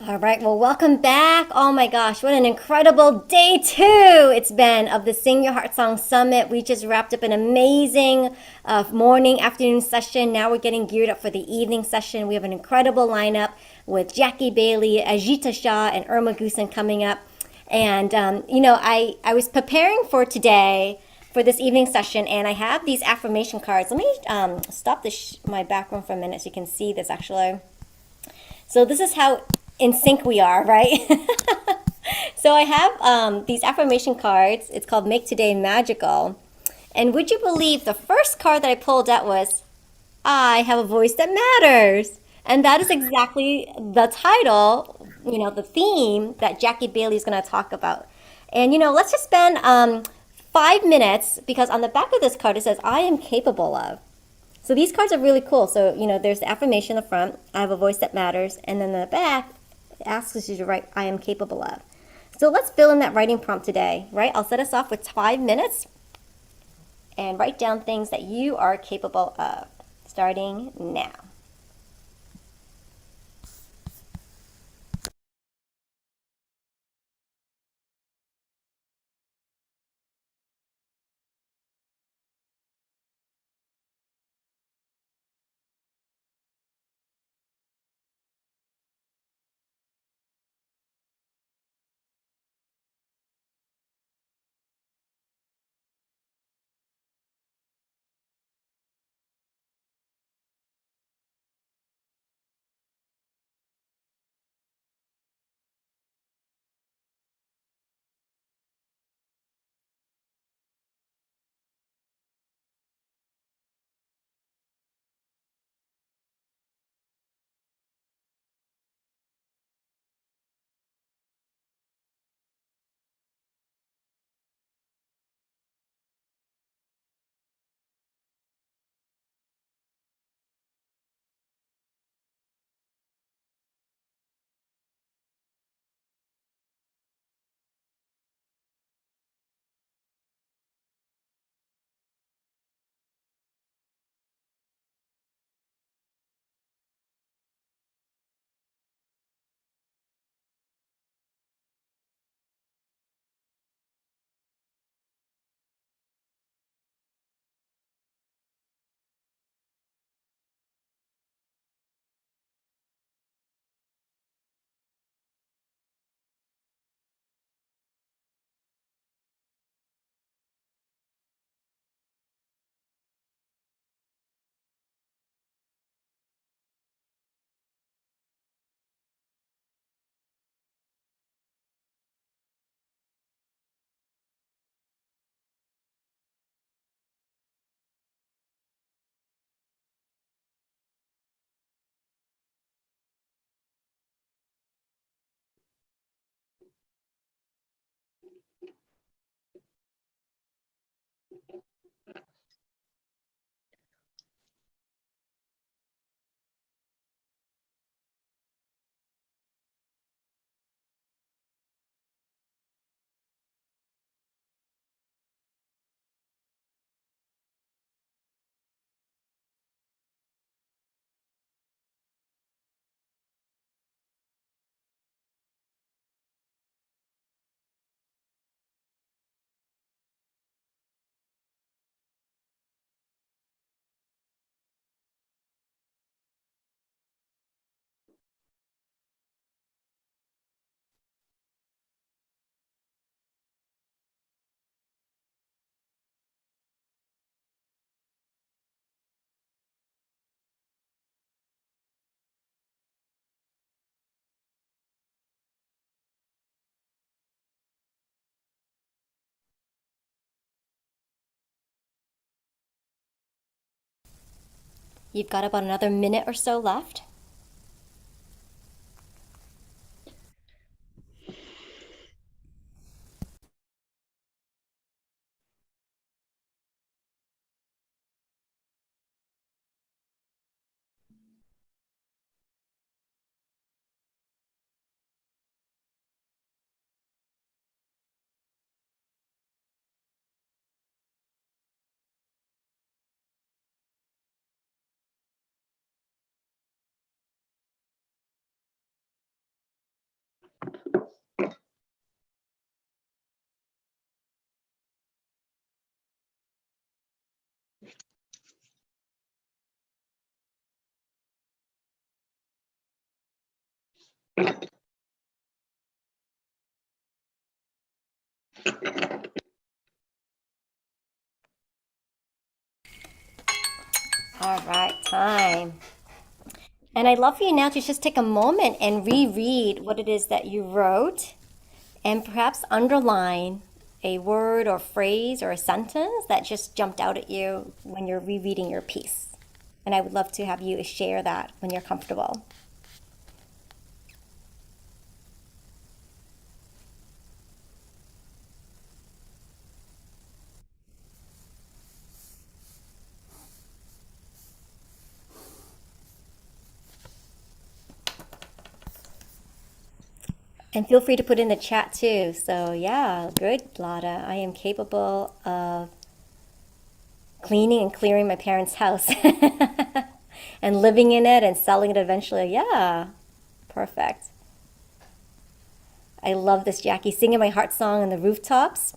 All right, well, welcome back. Oh my gosh, what an incredible day two it's been of the Sing Your Heart Song Summit. We just wrapped up an amazing morning, afternoon session. Now we're getting geared up for the evening session. We have an incredible lineup with Jackie Bailey, Ajita Shah, and Irma Goosen coming up. And, I was preparing for today for this evening session, and I have these affirmation cards. Let me stop my background for a minute so you can see this actually. So this is how in sync we are, right? So I have these affirmation cards. It's called Make Today Magical. And would you believe the first card that I pulled out was, I have a voice that matters. And that is exactly the title, the theme that Jackie Bailey is going to talk about. And, let's just spend 5 minutes because on the back of this card it says, I am capable of. So these cards are really cool. So, there's the affirmation in the front, I have a voice that matters, and then the back it asks you to write, I am capable of. So let's fill in that writing prompt today, right? I'll set us off with 5 minutes and write down things that you are capable of, starting now. You've got about another minute or so left. All right, time. And I'd love for you now to just take a moment and reread what it is that you wrote and perhaps underline a word or phrase or a sentence that just jumped out at you when you're rereading your piece. And I would love to have you share that when you're comfortable. And feel free to put in the chat too. So, yeah, good, Lada. I am capable of cleaning and clearing my parents' house and living in it and selling it eventually. Yeah, perfect. I love this, Jackie. Singing my heart song on the rooftops,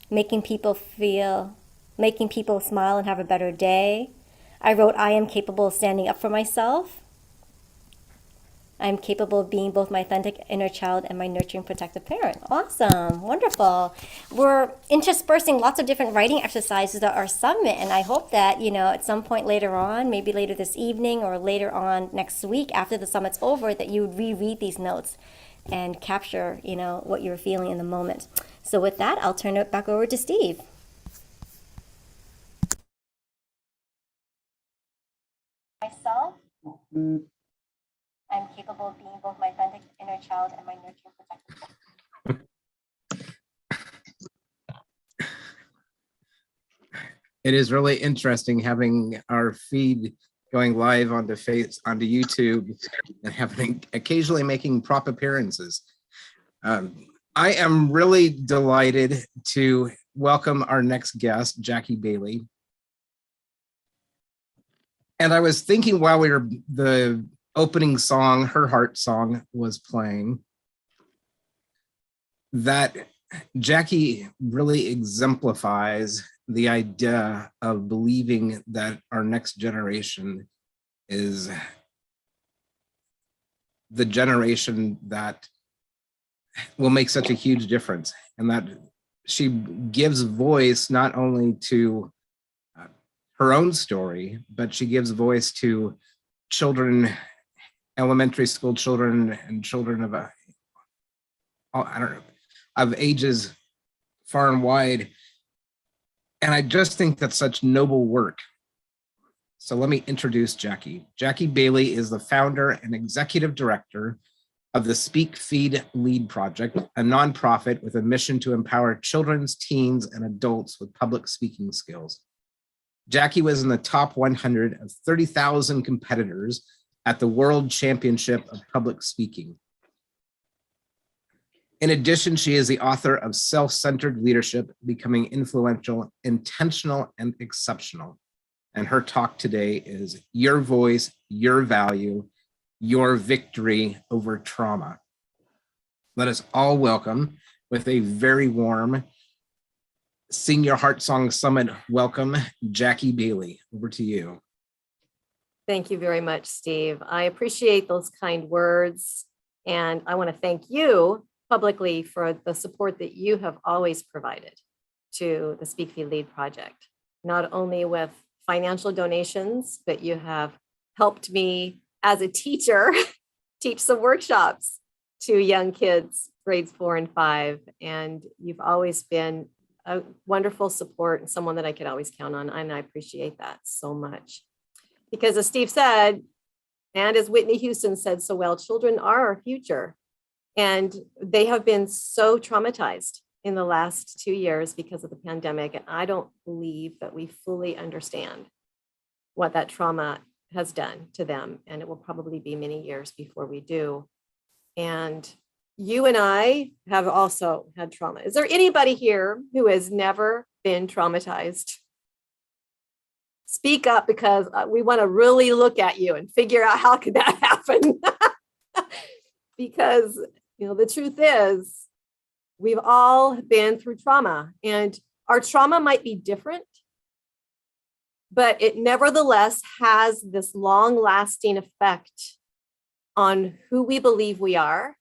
making people feel, making people smile and have a better day. I wrote, I am capable of standing up for myself. I'm capable of being both my authentic inner child and my nurturing protective parent. Awesome. Wonderful. We're interspersing lots of different writing exercises at our summit, and I hope that, at some point later on, maybe later this evening or later on next week after the summit's over, that you would reread these notes and capture, what you're feeling in the moment. So with that, I'll turn it back over to Steve. Myself. I'm capable of being both my authentic inner child and my nurturing protective. It is really interesting having our feed going live onto YouTube and having occasionally making prop appearances. I am really delighted to welcome our next guest, Jackie Bailey. And I was thinking while the opening song, Her Heart Song, was playing, that Jackie really exemplifies the idea of believing that our next generation is the generation that will make such a huge difference, and that she gives voice not only to her own story, but she gives voice to children, elementary school children, and children of of ages far and wide. And I just think that's such noble work. So let me introduce Jackie. Jackie Bailey is the founder and executive director of the Speak Feed Lead Project, a nonprofit with a mission to empower children, teens, and adults with public speaking skills. Jackie was in the top 100 of 30,000 competitors at the World Championship of Public Speaking. In addition, she is the author of Self-Centered Leadership, Becoming Influential, Intentional, and Exceptional. And her talk today is Your Voice, Your Value, Your Victory Over Trauma. Let us all welcome, with a very warm Sing Your Heart Song Summit welcome, Jackie Bailey. Over to you. Thank you very much, Steve. I appreciate those kind words. And I want to thank you publicly for the support that you have always provided to the Speak Feed Lead Project, not only with financial donations, but you have helped me as a teacher teach some workshops to young kids, grades 4 and 5. And you've always been a wonderful support and someone that I could always count on. And I appreciate that so much. Because as Steve said, and as Whitney Houston said so well, children are our future. And they have been so traumatized in the last 2 years because of the pandemic. And I don't believe that we fully understand what that trauma has done to them. And it will probably be many years before we do. And you and I have also had trauma. Is there anybody here who has never been traumatized? Speak up, because we want to really look at you and figure out how could that happen. Because the truth is, we've all been through trauma, and our trauma might be different, but it nevertheless has this long-lasting effect on who we believe we are,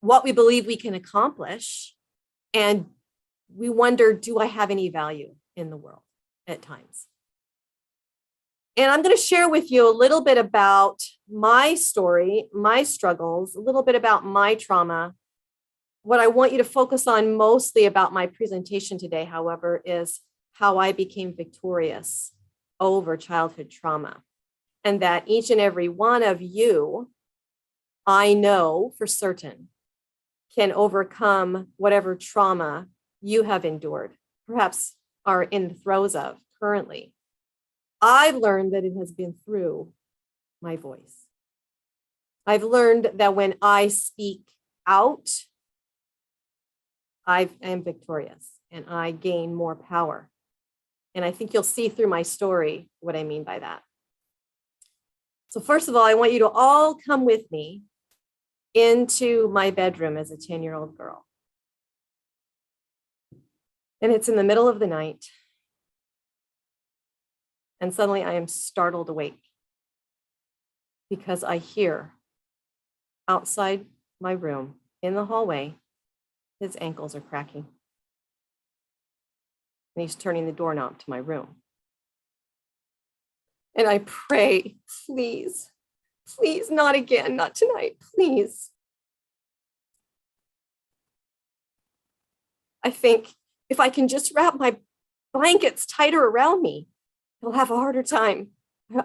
what we believe we can accomplish, and we wonder, do I have any value in the world at times? And I'm going to share with you a little bit about my story, my struggles, a little bit about my trauma. What I want you to focus on mostly about my presentation today, however, is how I became victorious over childhood trauma. And that each and every one of you, I know for certain, can overcome whatever trauma you have endured, perhaps are in the throes of currently. I've learned that it has been through my voice. I've learned that when I speak out, I am victorious and I gain more power. And I think you'll see through my story what I mean by that. So first of all, I want you to all come with me into my bedroom as a 10-year-old girl. And it's in the middle of the night. And suddenly I am startled awake because I hear outside my room in the hallway, his ankles are cracking. And he's turning the doorknob to my room. And I pray, please, please, not again, not tonight, please. I think if I can just wrap my blankets tighter around me, he'll have a harder time.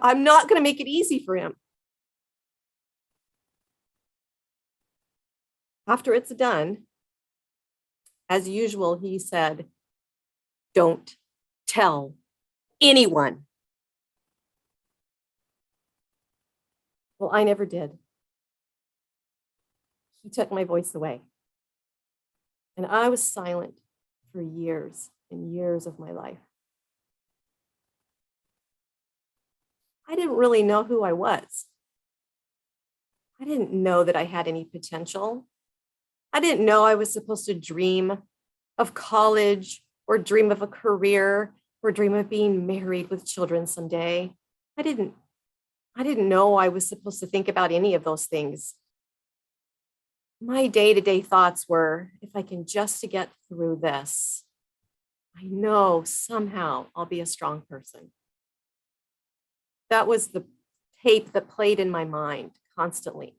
I'm not going to make it easy for him. After it's done, as usual, he said, "Don't tell anyone." Well, I never did. He took my voice away. And I was silent for years and years of my life. I didn't really know who I was. I didn't know that I had any potential. I didn't know I was supposed to dream of college or dream of a career or dream of being married with children someday. I didn't know I was supposed to think about any of those things. My day-to-day thoughts were, if I can just get through this, I know somehow I'll be a strong person. That was the tape that played in my mind constantly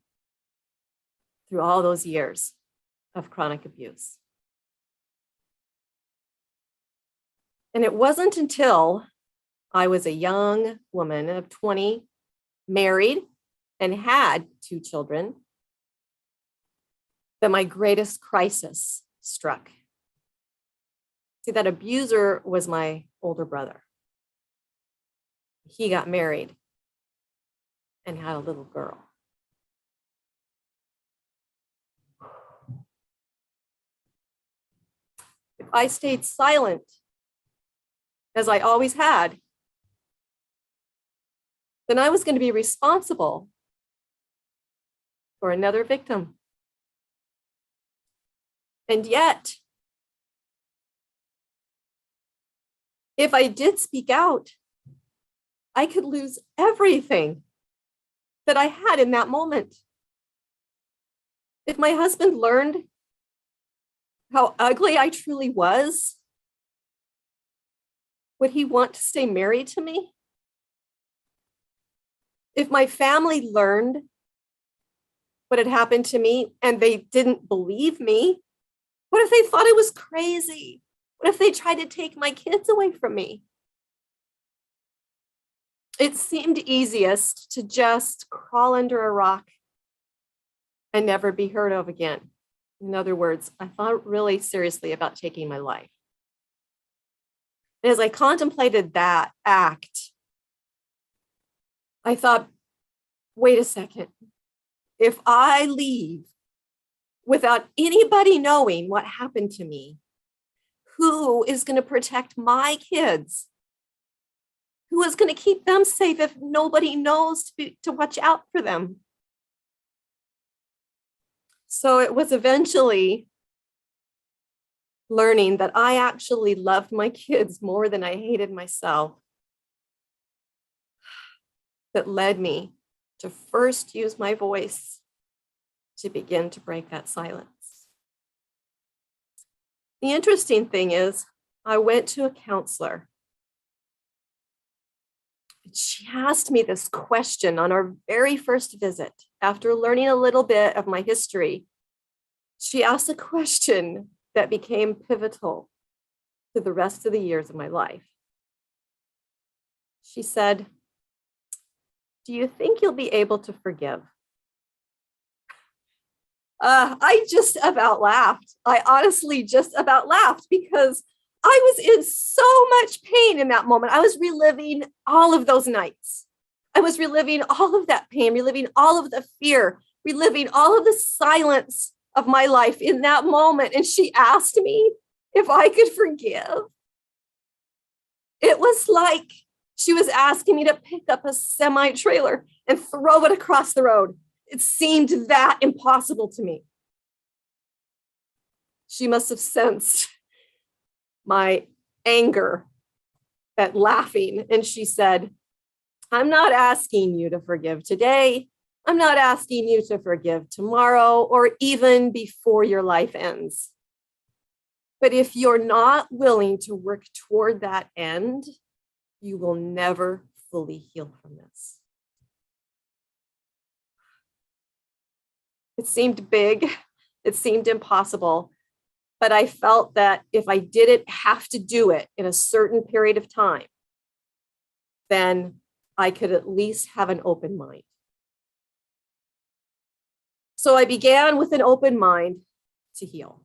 through all those years of chronic abuse. And it wasn't until I was a young woman of 20, married, and had 2 children, that my greatest crisis struck. See, that abuser was my older brother. He got married and had a little girl. If I stayed silent, as I always had, then I was going to be responsible for another victim. And yet, if I did speak out, I could lose everything that I had in that moment. If my husband learned how ugly I truly was, would he want to stay married to me? If my family learned what had happened to me and they didn't believe me, what if they thought I was crazy? What if they tried to take my kids away from me? It seemed easiest to just crawl under a rock and never be heard of again. In other words, I thought really seriously about taking my life. And as I contemplated that act, I thought, wait a second. If I leave without anybody knowing what happened to me, who is going to protect my kids? Who is going to keep them safe if nobody knows to watch out for them? So it was eventually learning that I actually loved my kids more than I hated myself that led me to first use my voice to begin to break that silence. The interesting thing is, I went to a counselor. She asked me this question on our very first visit. After learning a little bit of my history, she asked a question that became pivotal to the rest of the years of my life. She said, "Do you think you'll be able to forgive?" I just about laughed. I honestly just about laughed because I was in so much pain in that moment. I was reliving all of those nights. I was reliving all of that pain, reliving all of the fear, reliving all of the silence of my life in that moment. And she asked me if I could forgive. It was like she was asking me to pick up a semi-trailer and throw it across the road. It seemed that impossible to me. She must have sensed my anger at laughing. And she said, "I'm not asking you to forgive today. I'm not asking you to forgive tomorrow or even before your life ends. But if you're not willing to work toward that end, you will never fully heal from this." It seemed big, it seemed impossible, but I felt that if I didn't have to do it in a certain period of time, then I could at least have an open mind. So I began with an open mind to heal.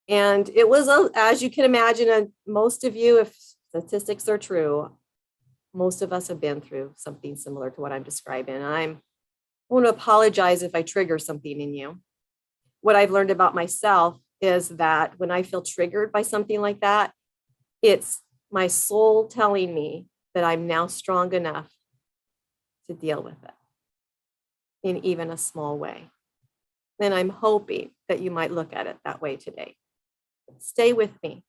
And it was, as you can imagine, most of you, if statistics are true, most of us have been through something similar to what I'm describing. I want to apologize if I trigger something in you. What I've learned about myself is that when I feel triggered by something like that, it's my soul telling me that I'm now strong enough to deal with it in even a small way. And I'm hoping that you might look at it that way today. Stay with me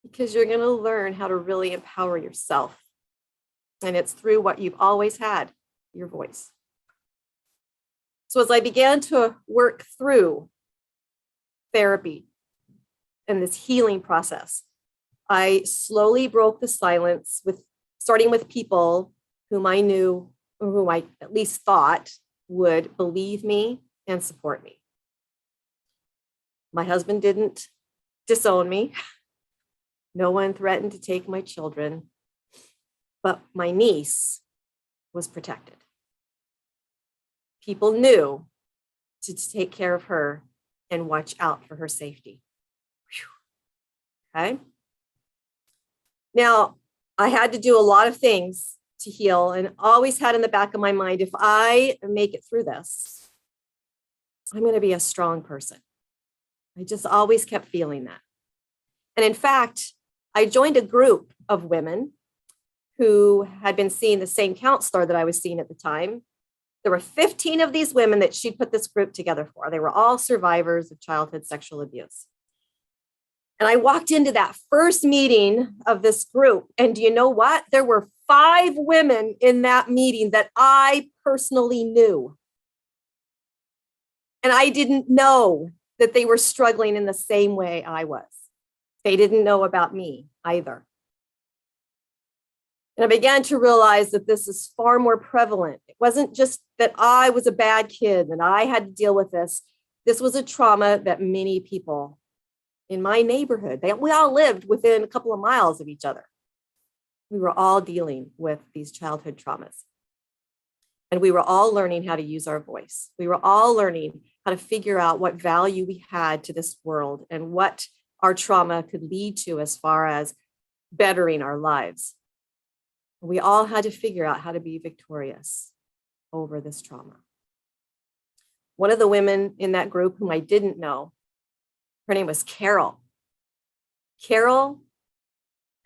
because you're going to learn how to really empower yourself. And it's through what you've always had, your voice. So as I began to work through therapy and this healing process, I slowly broke the silence starting with people whom I knew, or whom I at least thought would believe me and support me. My husband didn't disown me. No one threatened to take my children, but my niece was protected. People knew to take care of her and watch out for her safety. Whew. Okay. Now, I had to do a lot of things to heal and always had in the back of my mind, if I make it through this, I'm going to be a strong person. I just always kept feeling that. And in fact, I joined a group of women who had been seeing the same counselor that I was seeing at the time. There were 15 of these women that she put this group together for. They were all survivors of childhood sexual abuse. And I walked into that first meeting of this group. And do you know what? There were 5 women in that meeting that I personally knew. And I didn't know that they were struggling in the same way I was. They didn't know about me either. And I began to realize that this is far more prevalent. It wasn't just that I was a bad kid and I had to deal with this. This was a trauma that many people in my neighborhood, we all lived within a couple of miles of each other. We were all dealing with these childhood traumas. And we were all learning how to use our voice. We were all learning how to figure out what value we had to this world and what our trauma could lead to as far as bettering our lives. We all had to figure out how to be victorious over this trauma. One of the women in that group whom I didn't know, her name was Carol. Carol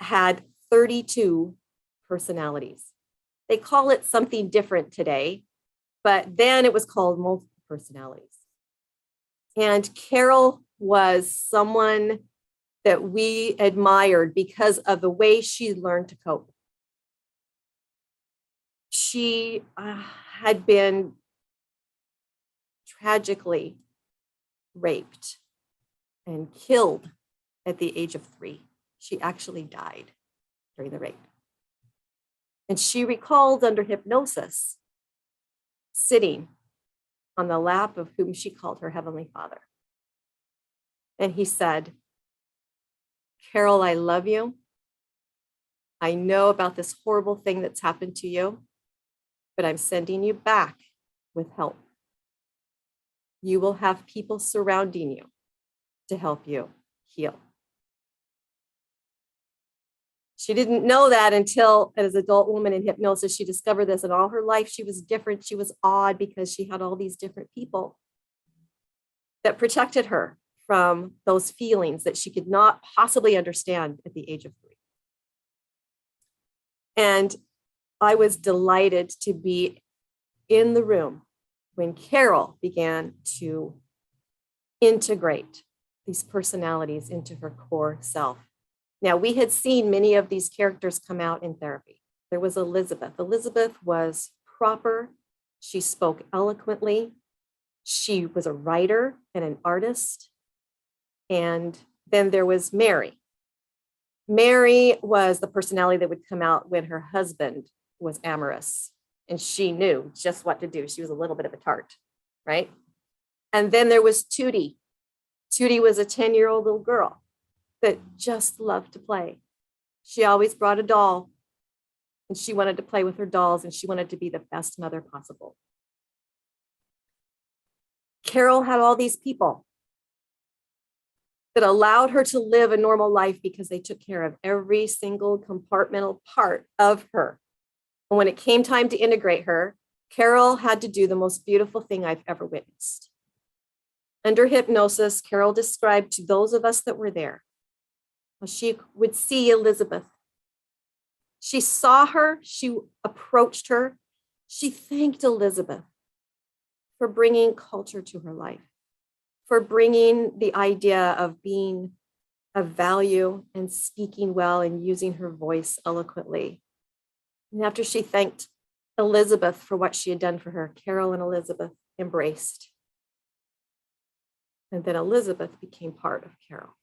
had 32 personalities. They call it something different today, but then it was called multiple personalities. And Carol was someone that we admired because of the way she learned to cope. she had been tragically raped and killed at the age of 3. She actually died during the rape. And she recalled under hypnosis sitting on the lap of whom she called her Heavenly Father. And he said, Carol, I love you. I know about this horrible thing that's happened to you, but I'm sending you back with help. You will have people surrounding you to help you heal. She didn't know that until, as an adult woman in hypnosis, she discovered this. And all her life, she was different. She was odd because she had all these different people that protected her from those feelings that she could not possibly understand at the age of 3. And I was delighted to be in the room when Carol began to integrate these personalities into her core self. Now, we had seen many of these characters come out in therapy. There was Elizabeth. Elizabeth was proper. She spoke eloquently. She was a writer and an artist. And then there was Mary. Mary was the personality that would come out when her husband was amorous, and she knew just what to do. She was a little bit of a tart, right? And then there was Tootie. Tootie was a 10-year-old little girl that just loved to play. She always brought a doll, and she wanted to play with her dolls, and she wanted to be the best mother possible. Carol had all these people that allowed her to live a normal life because they took care of every single compartmental part of her. And when it came time to integrate her, Carol had to do the most beautiful thing I've ever witnessed. Under hypnosis, Carol described to those of us that were there how she would see Elizabeth. She saw her, she approached her, she thanked Elizabeth for bringing culture to her life, for bringing the idea of being of value and speaking well and using her voice eloquently. And after she thanked Elizabeth for what she had done for her, Carol and Elizabeth embraced. And then Elizabeth became part of Carol.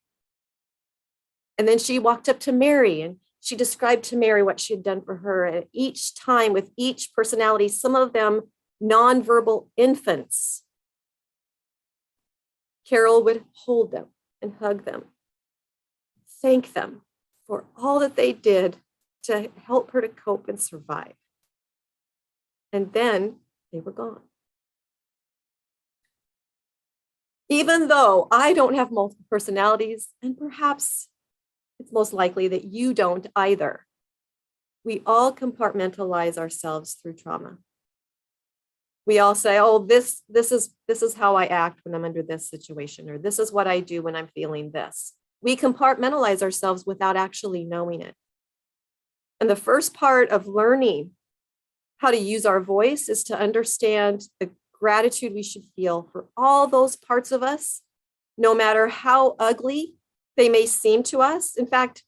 And then she walked up to Mary and she described to Mary what she had done for her. And each time with each personality, some of them nonverbal infants, Carol would hold them and hug them, thank them for all that they did to help her to cope and survive. And then they were gone. Even though I don't have multiple personalities, and perhaps it's most likely that you don't either, we all compartmentalize ourselves through trauma. We all say, oh, this is how I act when I'm under this situation, or this is what I do when I'm feeling this. We compartmentalize ourselves without actually knowing it. And the first part of learning how to use our voice is to understand the gratitude we should feel for all those parts of us, no matter how ugly they may seem to us. In fact,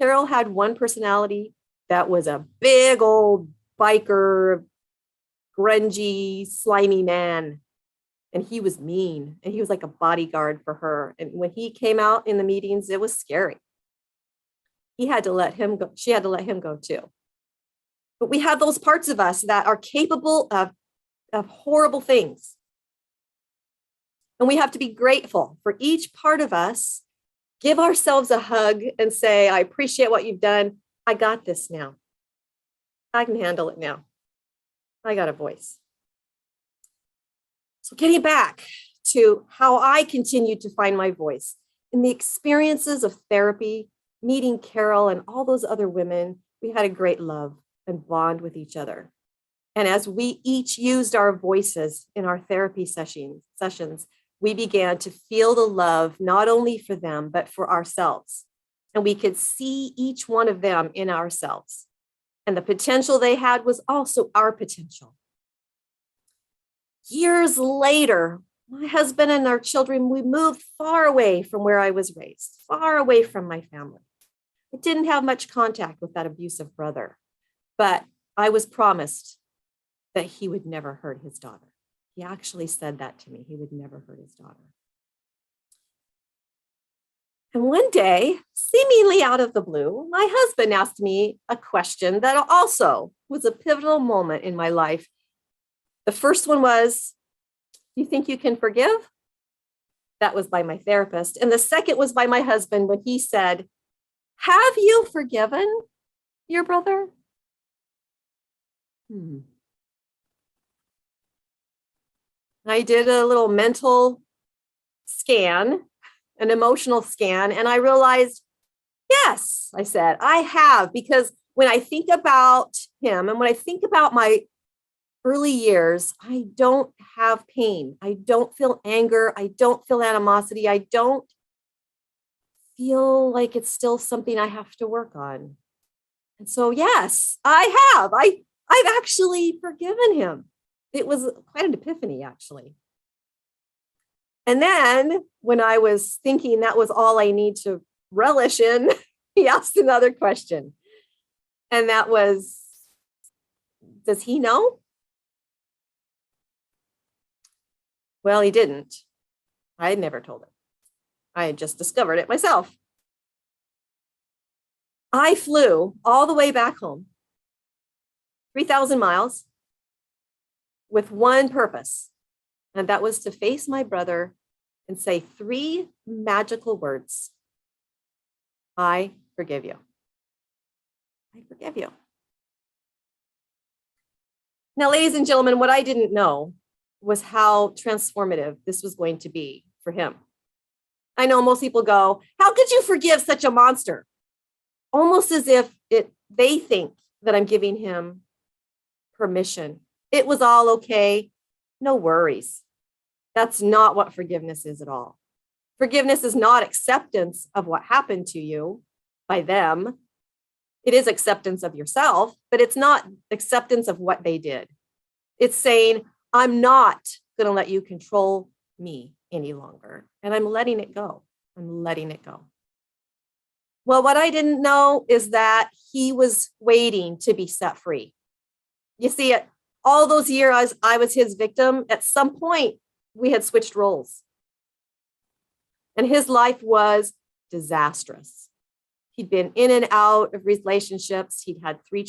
Carol had one personality that was a big old biker, grungy, slimy man. And he was mean, and he was like a bodyguard for her. And when he came out in the meetings, it was scary. He had to let him go. She had to let him go too. But we have those parts of us that are capable of horrible things. And we have to be grateful for each part of us, give ourselves a hug and say, I appreciate what you've done. I got this now. I can handle it now. I got a voice. So getting back to how I continued to find my voice in the experiences of therapy, meeting Carol and all those other women, we had a great love and bond with each other. And as we each used our voices in our therapy sessions, we began to feel the love, not only for them, but for ourselves. And we could see each one of them in ourselves. And the potential they had was also our potential. Years later, my husband and our children, we moved far away from where I was raised, far away from my family. I didn't have much contact with that abusive brother, but I was promised that he would never hurt his daughter. He actually said that to me. He would never hurt his daughter. And one day, seemingly out of the blue, my husband asked me a question that also was a pivotal moment in my life. The first one was, "You think you can forgive?" That was by my therapist. And the second was by my husband when he said, "Have you forgiven your brother?" I did a little mental scan, an emotional scan, and I realized, yes, I said, I have, because when I think about him and when I think about my early years, I don't have pain. I don't feel anger. I don't feel animosity. I don't feel like it's still something I have to work on. And so, yes, I have. I've actually forgiven him. It was quite an epiphany, actually. And then when I was thinking that was all I need to relish in, he asked another question. And that was, does he know? Well, he didn't. I had never told him. I had just discovered it myself. I flew all the way back home, 3,000 miles, with one purpose, and that was to face my brother and say 3 magical words. I forgive you. I forgive you. Now, ladies and gentlemen, what I didn't know was how transformative this was going to be for him. I know most people go, "How could you forgive such a monster?" Almost as if they think that I'm giving him permission. It was all okay. No worries. That's not what forgiveness is at all. Forgiveness is not acceptance of what happened to you by them. It is acceptance of yourself, but it's not acceptance of what they did. It's saying, I'm not going to let you control me any longer. And I'm letting it go. I'm letting it go. Well, what I didn't know is that he was waiting to be set free. You see, all those years I was his victim, at some point we had switched roles. And his life was disastrous. He'd been in and out of relationships. He'd had 3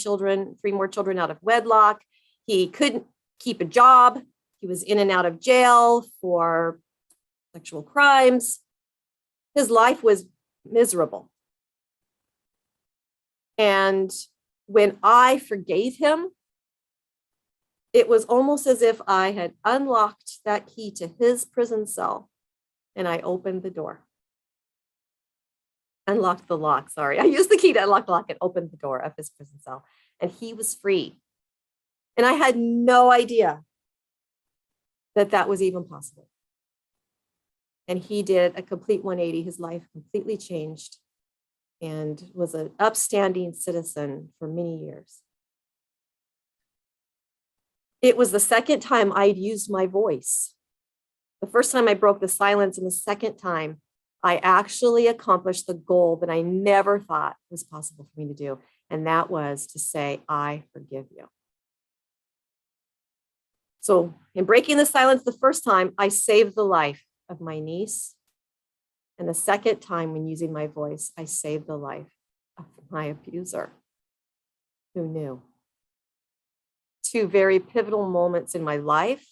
more children out of wedlock. He couldn't keep a job. He was in and out of jail for sexual crimes. His life was miserable. And when I forgave him, it was almost as if I had unlocked that key to his prison cell and I opened the door. Unlocked the lock, sorry. I used the key to unlock the lock and opened the door of his prison cell. And he was free. And I had no idea that that was even possible. And he did a complete 180. His life completely changed and was an upstanding citizen for many years. It was the second time I'd used my voice. The first time I broke the silence, and the second time I actually accomplished the goal that I never thought was possible for me to do. And that was to say, I forgive you. So in breaking the silence the first time, I saved the life of my niece. And the second time when using my voice, I saved the life of my abuser. Who knew? 2 very pivotal moments in my life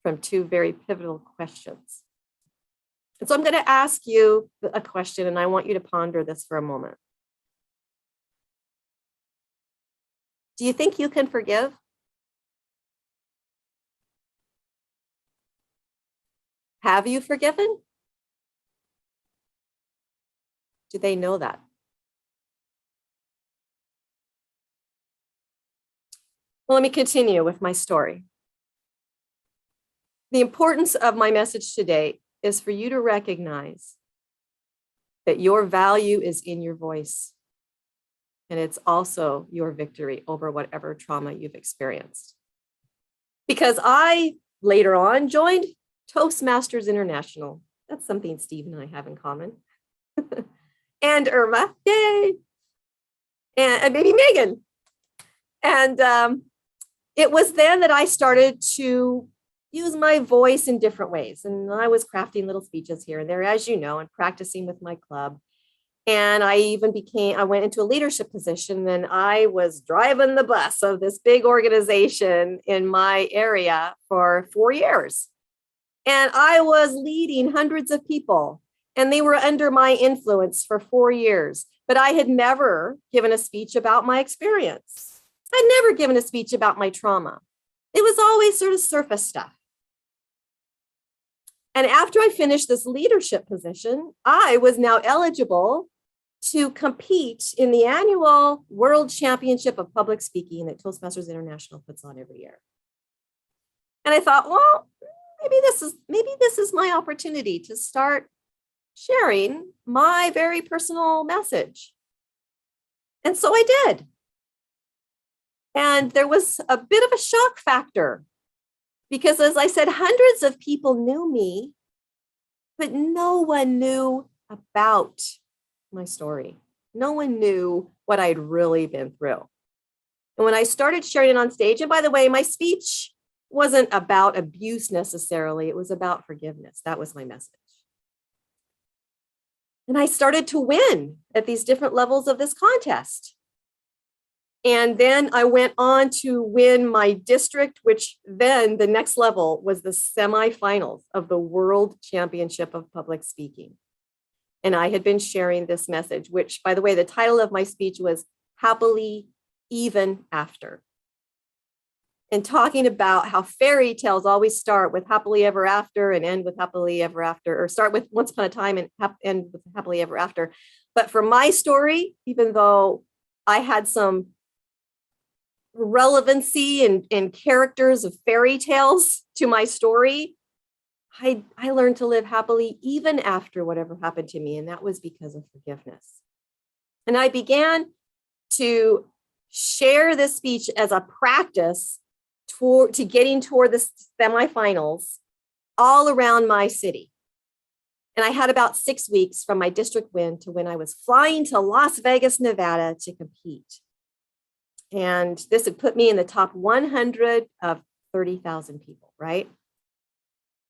from 2 very pivotal questions. And so I'm going to ask you a question, and I want you to ponder this for a moment. Do you think you can forgive? Have you forgiven? Do they know that? Well, let me continue with my story. The importance of my message today is for you to recognize that your value is in your voice. And it's also your victory over whatever trauma you've experienced. Because I later on joined Toastmasters International. That's something Steve and I have in common. And Irma, yay! And maybe Megan. And it was then that I started to use my voice in different ways. And I was crafting little speeches here and there, as you know, and practicing with my club. And I went into a leadership position, and I was driving the bus of this big organization in my area for 4 years. And I was leading hundreds of people, and they were under my influence for 4 years. But I had never given a speech about my experience. I'd never given a speech about my trauma. It was always sort of surface stuff. And after I finished this leadership position, I was now eligible to compete in the annual World Championship of Public Speaking that Toastmasters International puts on every year. And I thought, well, maybe this is my opportunity to start sharing my very personal message. And so I did. And there was a bit of a shock factor because, as I said, hundreds of people knew me, but no one knew about my story. No one knew what I'd really been through. And when I started sharing it on stage, and by the way, my speech wasn't about abuse necessarily, it was about forgiveness. That was my message. And I started to win at these different levels of this contest. And then I went on to win my district, which then the next level was the semifinals of the World Championship of Public Speaking. And I had been sharing this message, which, by the way, the title of my speech was Happily Even After. And talking about how fairy tales always start with happily ever after and end with happily ever after, or start with once upon a time and end with happily ever after. But for my story, even though I had some relevancy and characters of fairy tales to my story, I learned to live happily even after whatever happened to me. And that was because of forgiveness. And I began to share this speech as a practice to getting toward the semifinals all around my city. And I had about 6 weeks from my district win to when I was flying to Las Vegas, Nevada to compete. And this had put me in the top 100 of 30,000 people, right?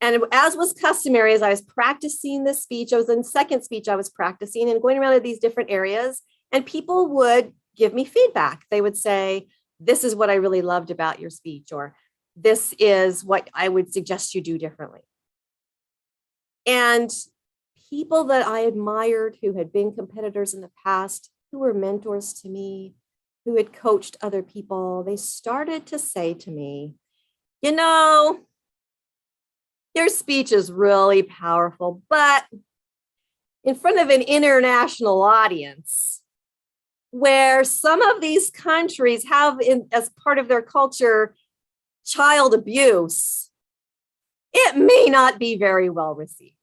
And as was customary, as I was practicing this speech, I was in second speech I was practicing and going around to these different areas, and people would give me feedback. They would say, this is what I really loved about your speech, or this is what I would suggest you do differently. And people that I admired who had been competitors in the past, who were mentors to me, who had coached other people, they started to say to me, you know, your speech is really powerful, but in front of an international audience where some of these countries have as part of their culture child abuse, it may not be very well received.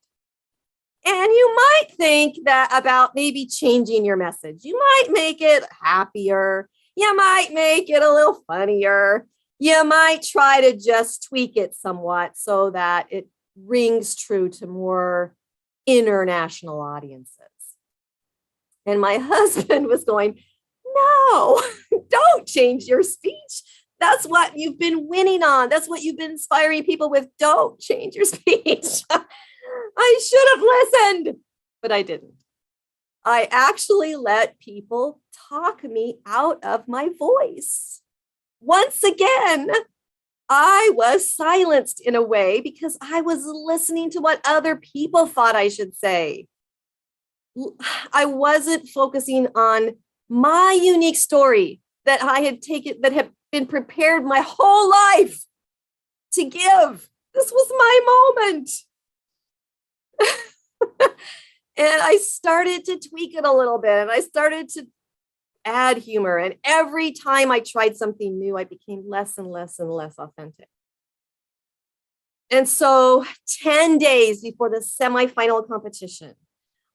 And you might think that about maybe changing your message. You might make it happier. You might make it a little funnier. You might try to just tweak it somewhat so that it rings true to more international audiences. And my husband was going, no, don't change your speech. That's what you've been winning on. That's what you've been inspiring people with. Don't change your speech. I should have listened, but I didn't. I actually let people talk me out of my voice. Once again, I was silenced in a way because I was listening to what other people thought I should say. I wasn't focusing on my unique story that I had taken, that had been prepared my whole life to give. This was my moment. And I started to tweak it a little bit, and I started to add humor. And every time I tried something new, I became less and less and less authentic. And so 10 days before the semifinal competition,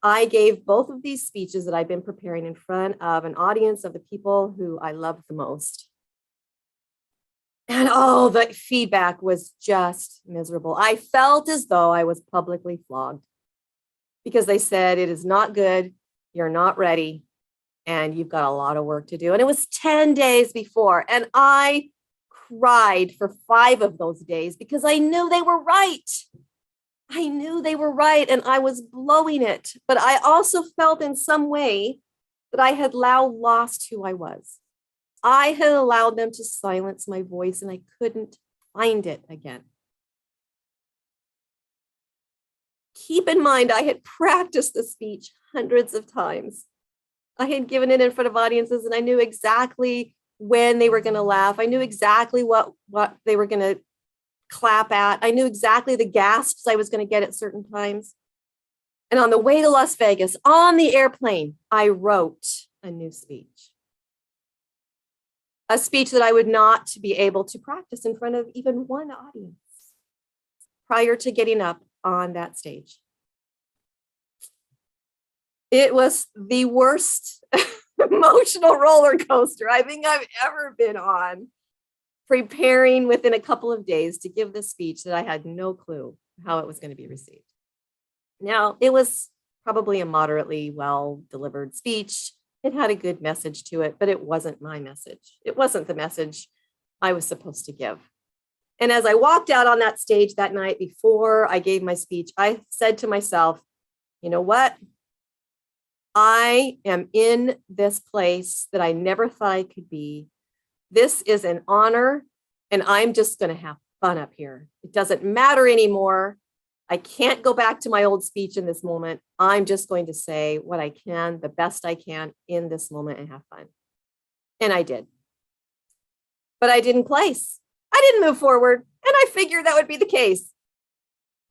I gave both of these speeches that I've been preparing in front of an audience of the people who I loved the most. And oh, the feedback was just miserable. I felt as though I was publicly flogged because they said, it is not good. You're not ready. and you've got a lot of work to do. And it was 10 days before, and I cried for 5 of those days because I knew they were right. I knew they were right, and I was blowing it. But I also felt in some way that I had now lost who I was. I had allowed them to silence my voice, and I couldn't find it again. Keep in mind, I had practiced the speech hundreds of times. I had given it in front of audiences, and I knew exactly when they were going to laugh. I knew exactly what they were going to clap at. I knew exactly the gasps I was going to get at certain times. And on the way to Las Vegas, on the airplane, I wrote a new speech. A speech that I would not be able to practice in front of even one audience prior to getting up on that stage. It was the worst emotional roller coaster I think I've ever been on, preparing within a couple of days to give this speech that I had no clue how it was going to be received. Now, it was probably a moderately well-delivered speech. It had a good message to it, but it wasn't my message. It wasn't the message I was supposed to give. And as I walked out on that stage that night before I gave my speech, I said to myself, you know what? I am in this place that I never thought I could be. This is an honor, and I'm just going to have fun up here. It doesn't matter anymore. I can't go back to my old speech in this moment. I'm just going to say what I can, the best I can in this moment, and have fun. And I did. But I didn't place. I didn't move forward, and I figured that would be the case.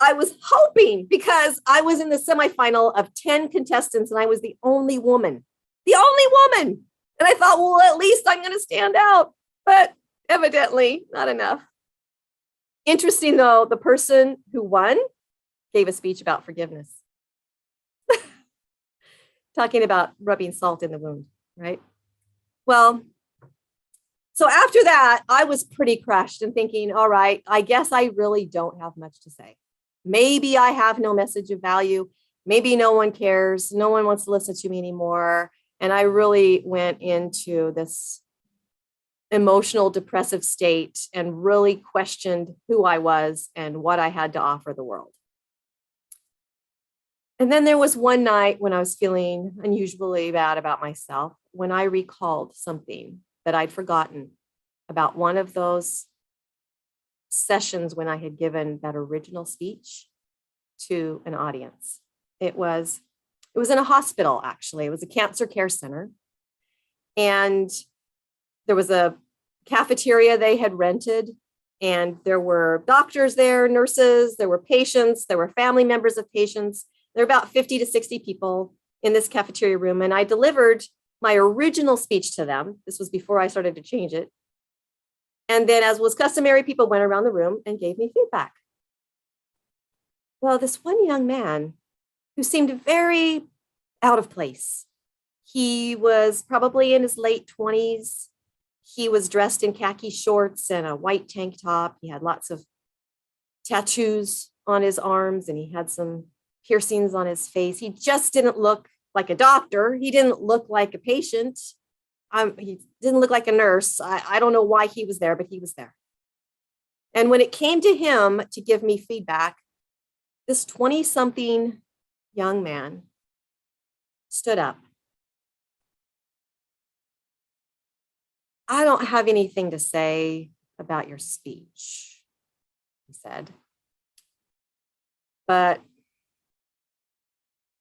I was hoping, because I was in the semifinal of 10 contestants, and I was the only woman. The only woman. And I thought, well, at least I'm going to stand out. But evidently, not enough. Interesting, though, the person who won gave a speech about forgiveness. Talking about rubbing salt in the wound, right? Well, so after that, I was pretty crushed and thinking, all right, I guess I really don't have much to say. Maybe I have no message of value. Maybe no one cares. No one wants to listen to me anymore. And I really went into this emotional, depressive state and really questioned who I was and what I had to offer the world. And then there was one night when I was feeling unusually bad about myself, when I recalled something that I'd forgotten about one of those sessions when I had given that original speech to an audience. It was in a hospital, actually. It was a cancer care center. And there was a cafeteria they had rented, and there were doctors there, nurses, there were patients, there were family members of patients. There were about 50 to 60 people in this cafeteria room, and I delivered my original speech to them. This was before I started to change it. And then, as was customary, people went around the room and gave me feedback. Well, this one young man who seemed very out of place. He was probably in his late 20s. He was dressed in khaki shorts and a white tank top. He had lots of tattoos on his arms, and he had some piercings on his face. He just didn't look like a doctor. He didn't look like a patient. He didn't look like a nurse. I don't know why he was there, but he was there. And when it came to him to give me feedback, this 20-something young man stood up. I don't have anything to say about your speech, he said. But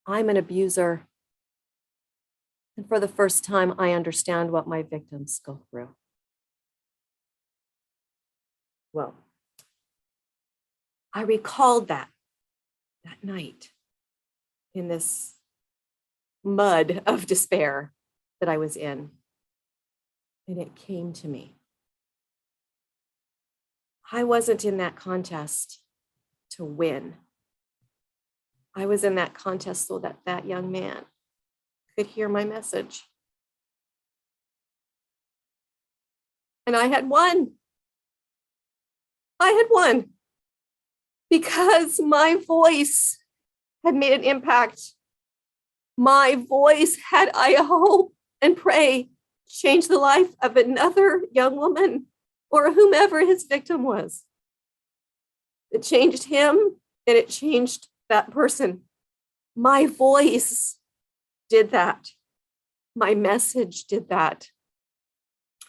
I'm an abuser. And for the first time, I understand what my victims go through. Well, I recalled that night in this mud of despair that I was in. And it came to me. I wasn't in that contest to win. I was in that contest so that that young man could hear my message. And I had won. I had won because my voice had made an impact. My voice had, I hope, and pray, change the life of another young woman or whomever his victim was. It changed him and it changed that person. My voice did that. My message did that.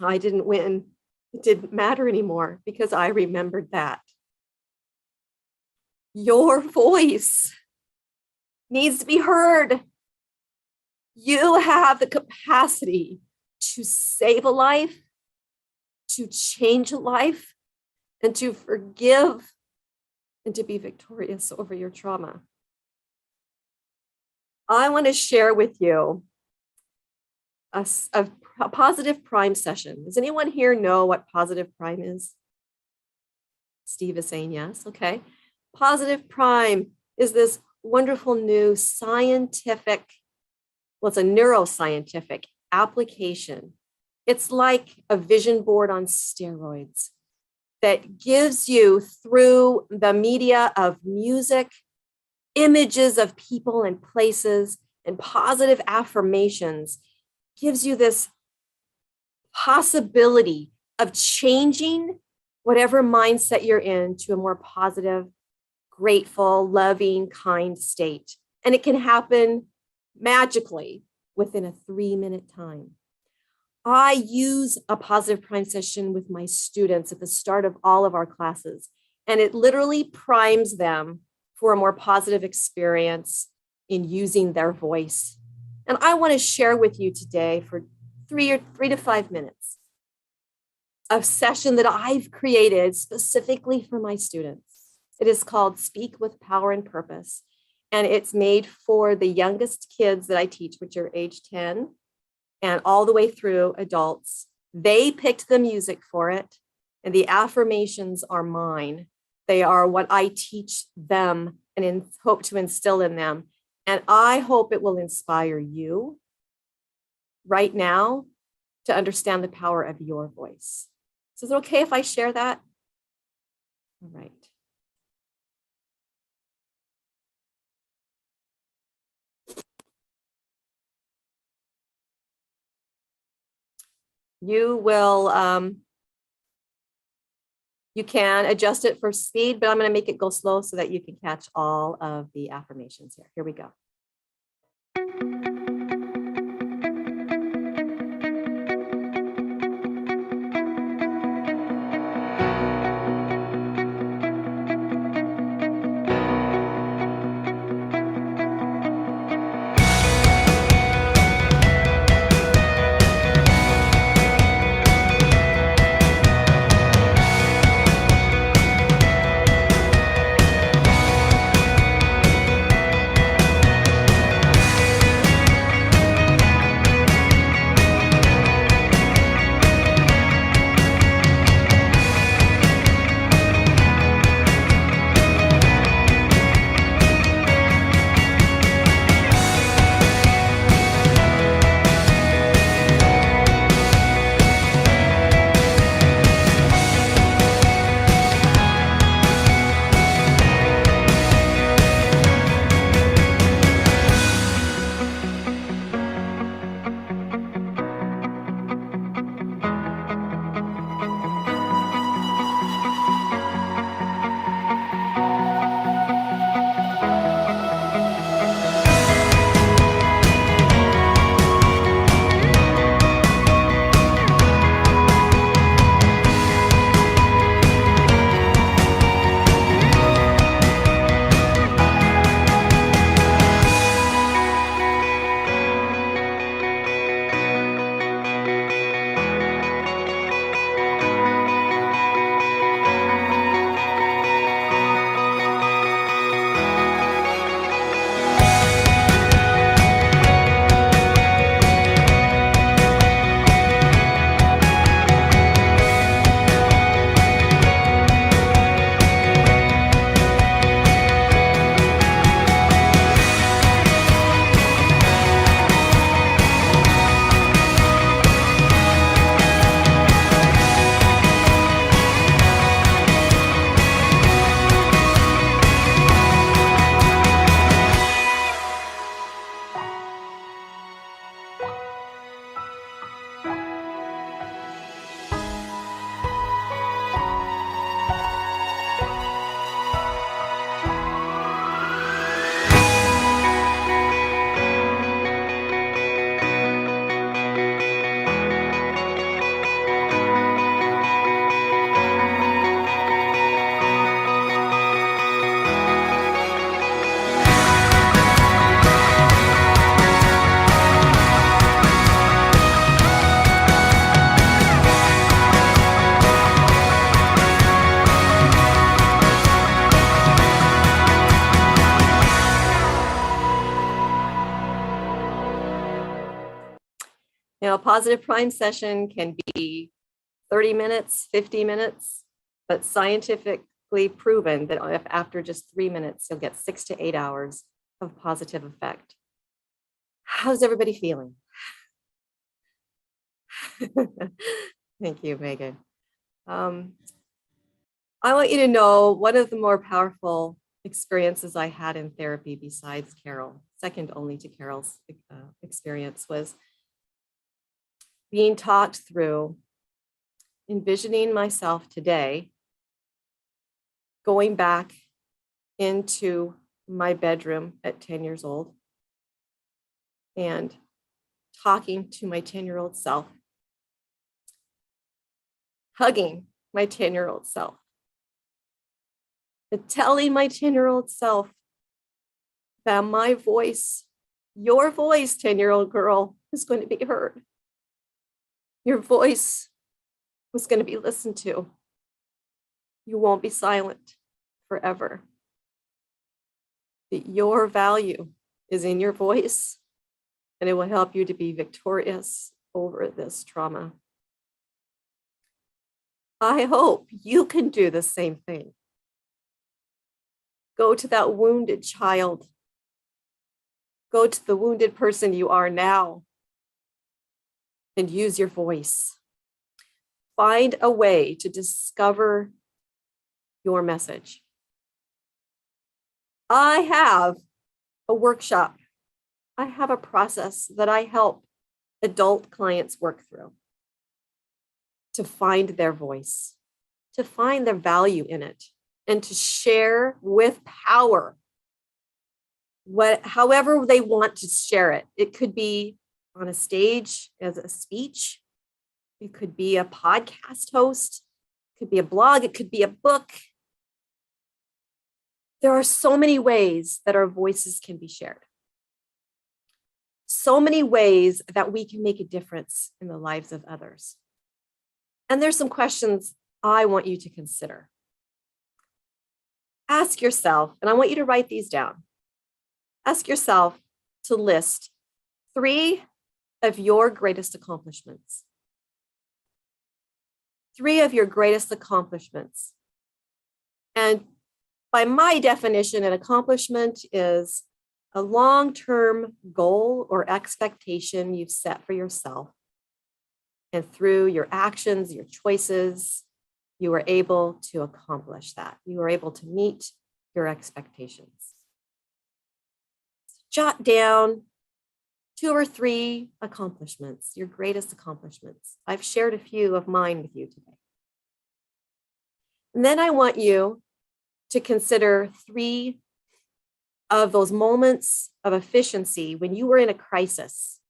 I didn't win. It didn't matter anymore because I remembered that. Your voice needs to be heard. You have the capacity to save a life, to change a life, and to forgive and to be victorious over your trauma. I want to share with you a positive prime session. Does anyone here know what positive prime is? Steve is saying yes. Okay. Positive prime is this wonderful new scientific, well, it's a neuroscientific application. It's like a vision board on steroids that gives you, through the media of music, images of people and places, and positive affirmations, gives you this possibility of changing whatever mindset you're in to a more positive, grateful, loving, kind state. And it can happen magically within a 3-minute time. I use a positive prime session with my students at the start of all of our classes, and it literally primes them for a more positive experience in using their voice. And I want to share with you today for 3 to 5 minutes a session that I've created specifically for my students. It is called Speak with Power and Purpose, and it's made for the youngest kids that I teach, which are age 10 and all the way through adults. They picked the music for it, and the affirmations are mine. They are what I teach them and hope to instill in them. And I hope it will inspire you right now to understand the power of your voice. So is it okay if I share that? All right. You will, you can adjust it for speed, but I'm going to make it go slow so that you can catch all of the affirmations here. Here we go. A positive prime session can be 30 minutes, 50 minutes, but scientifically proven that if after just 3 minutes, you'll get 6 to 8 hours of positive effect. How's everybody feeling? Thank you, Megan. I want you to know one of the more powerful experiences I had in therapy besides Carol, second only to Carol's experience, was being talked through envisioning myself today, going back into my bedroom at 10 years old and talking to my 10-year-old self, hugging my 10-year-old self, and telling my 10-year-old self that my voice, your voice, 10-year-old girl, is going to be heard. Your voice was going to be listened to. You won't be silent forever. That your value is in your voice, and it will help you to be victorious over this trauma. I hope you can do the same thing. Go to that wounded child. Go to the wounded person you are now and use your voice. Find a way to discover your message. I have a workshop. I have a process that I help adult clients work through to find their voice, to find their value in it, and to share with power however they want to share it. It could be on a stage as a speech. It could be a podcast host. It could be a blog. It could be a book. There are so many ways that our voices can be shared. So many ways that we can make a difference in the lives of others. And there's some questions I want you to consider. Ask yourself, and I want you to write these down. Ask yourself to list 3 of your greatest accomplishments. 3 of your greatest accomplishments. And by my definition, an accomplishment is a long-term goal or expectation you've set for yourself. And through your actions, your choices, you are able to accomplish that. You are able to meet your expectations. Jot down 2 or 3 accomplishments, your greatest accomplishments. I've shared a few of mine with you today. And then I want you to consider 3 of those moments of efficiency when you were in a crisis,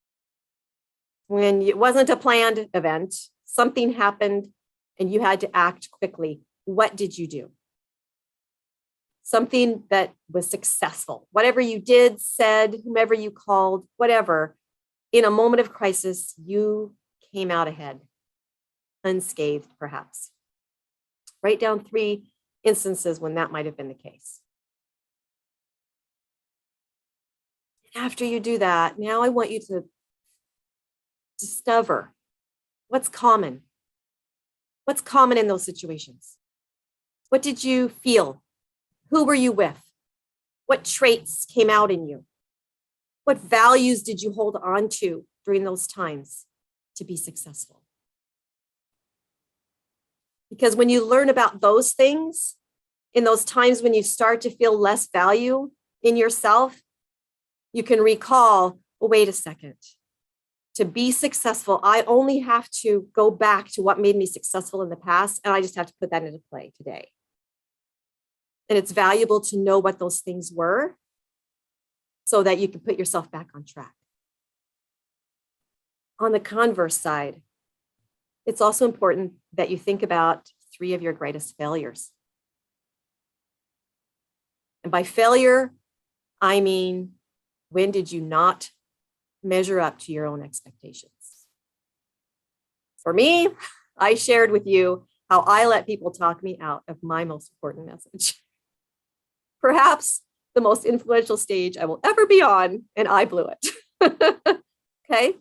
when it wasn't a planned event, something happened and you had to act quickly. What did you do? Something that was successful. Whatever you did, said, whomever you called, whatever, in a moment of crisis, you came out ahead, unscathed perhaps. Write down 3 instances when that might have been the case. After you do that, now I want you to discover what's common. What's common in those situations? What did you feel? Who were you with? What traits came out in you? What values did you hold on to during those times to be successful? Because when you learn about those things, in those times when you start to feel less value in yourself, you can recall, well, wait a second. To be successful, I only have to go back to what made me successful in the past, and I just have to put that into play today. And it's valuable to know what those things were so that you can put yourself back on track. On the converse side, it's also important that you think about 3 of your greatest failures. And by failure, I mean, when did you not measure up to your own expectations? For me, I shared with you how I let people talk me out of my most important message. Perhaps the most influential stage I will ever be on, and I blew it. Okay?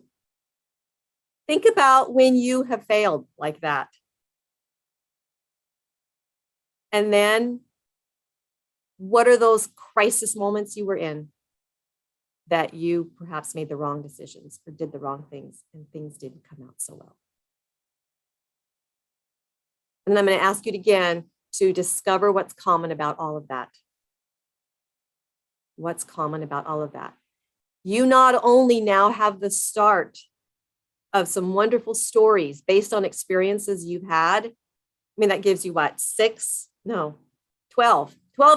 Think about when you have failed like that. And then what are those crisis moments you were in that you perhaps made the wrong decisions or did the wrong things and things didn't come out so well? And then I'm going to ask you again to discover what's common about all of that. What's common about all of that? You not only now have the start of some wonderful stories based on experiences you've had. I mean, that gives you what, 12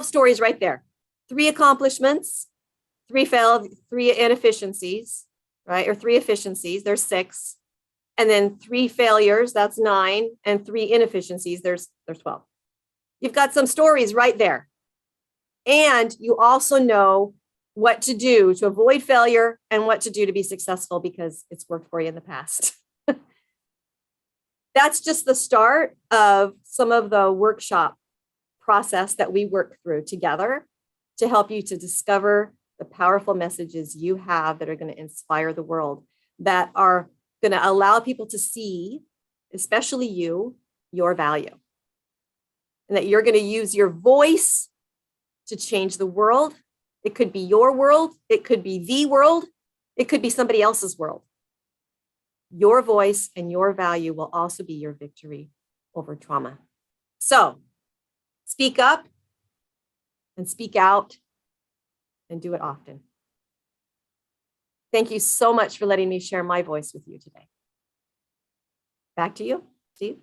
stories right there. 3 accomplishments, 3 inefficiencies, right? Or 3 efficiencies, there's 6. And then 3 failures, that's 9. And 3 inefficiencies, there's 12. You've got some stories right there. And you also know what to do to avoid failure and what to do to be successful because it's worked for you in the past. That's just the start of some of the workshop process that we work through together to help you to discover the powerful messages you have that are going to inspire the world, that are going to allow people to see, especially you, your value. And that you're going to use your voice to change the world. It could be your world. It could be the world. It could be somebody else's world. Your voice and your value will also be your victory over trauma. So speak up and speak out and do it often. Thank you so much for letting me share my voice with you today. Back to you, Steve.